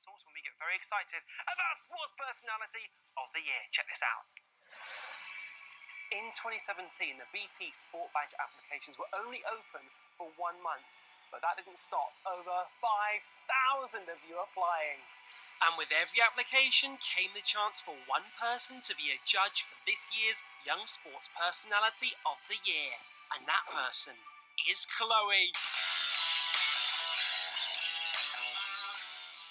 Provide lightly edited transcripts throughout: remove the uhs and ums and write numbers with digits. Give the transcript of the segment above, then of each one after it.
Sometimes when we get very excited about Sports Personality of the Year. Check this out. In 2017, the BP Sport Badge applications were only open for 1 month, but that didn't stop. Over 5,000 of you applying. And with every application came the chance for one person to be a judge for this year's Young Sports Personality of the Year. And that person is Chloe.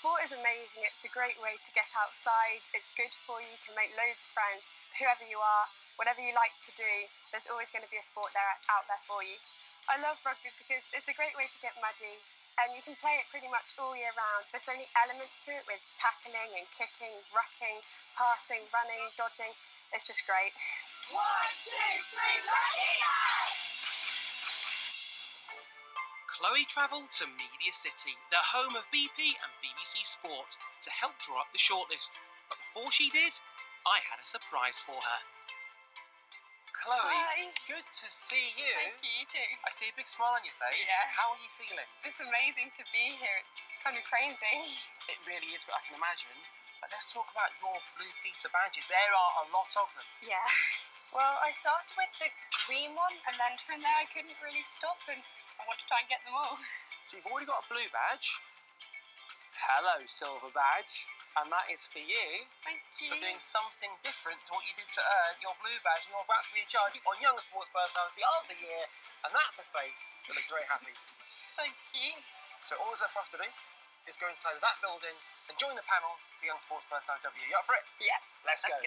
Sport is amazing. It's a great way to get outside. It's good for you. You can make loads of friends. Whoever you are, whatever you like to do, there's always going to be a sport out there for you. I love rugby because it's a great way to get muddy and you can play it pretty much all year round. There's so many elements to it with tackling and kicking, rucking, passing, running, dodging. It's just great. 1, 2, 3, Lucky! Chloe travelled to Media City, the home of BP and BBC Sport, to help draw up the shortlist. But before she did, I had a surprise for her. Chloe, Hi. Good to see you. Thank you, you too. I see a big smile on your face. Yeah. How are you feeling? It's amazing to be here. It's kind of crazy. It really is, what I can imagine. But let's talk about your Blue Peter badges. There are a lot of them. Yeah. Well, I started with the green one and then from there I couldn't really stop and I want to try and get them all. So you've already got a blue badge. Hello, silver badge. And that is for you. Thank you. For doing something different to what you did to earn your blue badge. You're about to be a judge on Young Sports Personality of the Year. And that's a face that looks very happy. Thank you. So all that's left for us to do is go inside of that building and join the panel for Young Sports Personality of the Year. You up for it? Yeah. Let's go.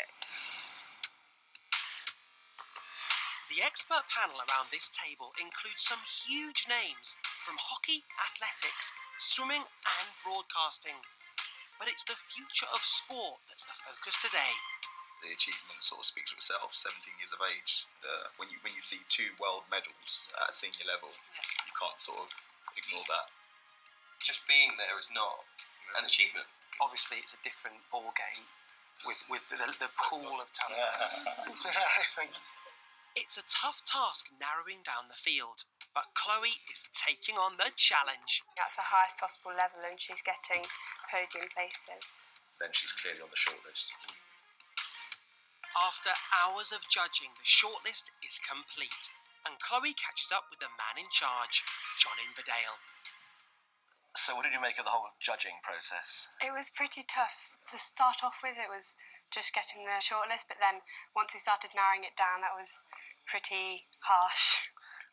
The expert panel around this table includes some huge names from hockey, athletics, swimming and broadcasting. But it's the future of sport that's the focus today. The achievement sort of speaks for itself. 17 years of age. When you see 2 world medals at a senior level, you can't sort of ignore that. Just being there is not an achievement. Obviously, it's a different ball game with the pool of talent. Thank you. It's a tough task narrowing down the field, but Chloe is taking on the challenge. That's the highest possible level and she's getting podium places. Then she's clearly on the shortlist. After hours of judging, the shortlist is complete, and Chloe catches up with the man in charge, John Inverdale. So what did you make of the whole judging process? It was pretty tough. To start off with, it was just getting the shortlist, but then once we started narrowing it down, that was pretty harsh.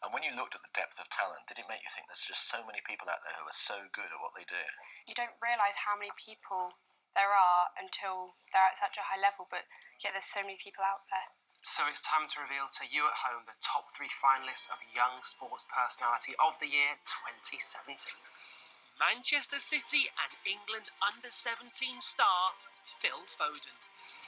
And when you looked at the depth of talent, did it make you think there's just so many people out there who are so good at what they do? You don't realise how many people there are until they're at such a high level, but yet there's so many people out there. So it's time to reveal to you at home the top 3 finalists of Young Sports Personality of the Year 2017. Manchester City and England under-17 star Phil Foden,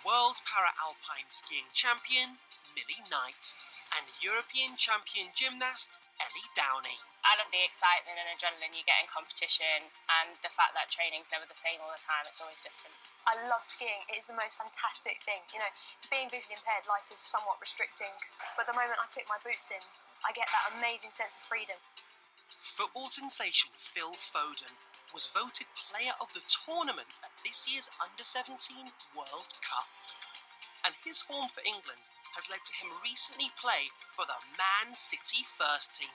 World Para-Alpine Skiing Champion Millie Knight, and European Champion Gymnast Ellie Downey. I love the excitement and adrenaline you get in competition and the fact that training's never the same all the time, it's always different. I love skiing. It is the most fantastic thing. You know, being visually impaired, life is somewhat restricting, but the moment I click my boots in, I get that amazing sense of freedom. Football sensation Phil Foden was voted player of the tournament at this year's Under-17 World Cup. And his form for England has led to him recently play for the Man City first team.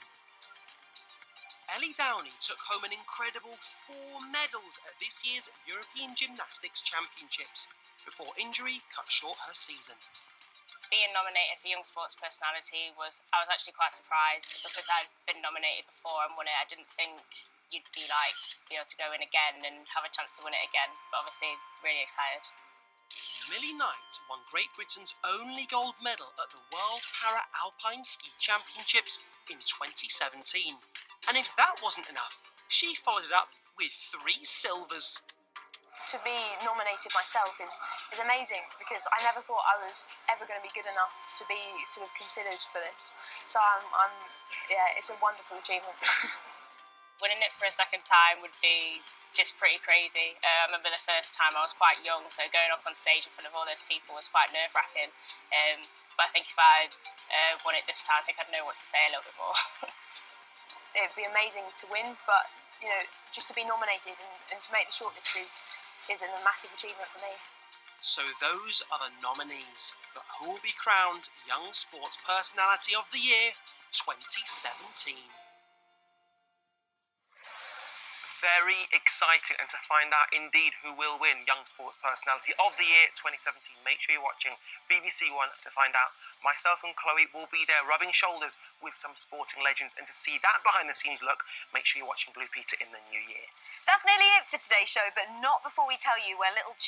Ellie Downey took home an incredible 4 medals at this year's European Gymnastics Championships before injury cut short her season. Being nominated for Young Sports Personality I was actually quite surprised because I'd been nominated before and won it. I didn't think you'd be able to go in again and have a chance to win it again, but obviously really excited. Millie Knight won Great Britain's only gold medal at the World Para-Alpine Ski Championships in 2017. And if that wasn't enough, she followed it up with 3 silvers. To be nominated myself is amazing because I never thought I was ever going to be good enough to be sort of considered for this. So it's a wonderful achievement. Winning it for a second time would be just pretty crazy. I remember the first time I was quite young, so going up on stage in front of all those people was quite nerve-wracking. But I think if I won it this time, I think I'd know what to say a little bit more. It'd be amazing to win, but you know, just to be nominated and to make the shortlist is is a massive achievement for me. So those are the nominees, but who will be crowned Young Sports Personality of the Year 2017? Very exciting, and to find out indeed who will win Young Sports Personality of the Year 2017, make sure you're watching BBC One to find out. Myself and Chloe will be there rubbing shoulders with some sporting legends, and to see that behind the scenes look, make sure you're watching Blue Peter in the new year. That's nearly it for today's show, but not before we tell you where little cheek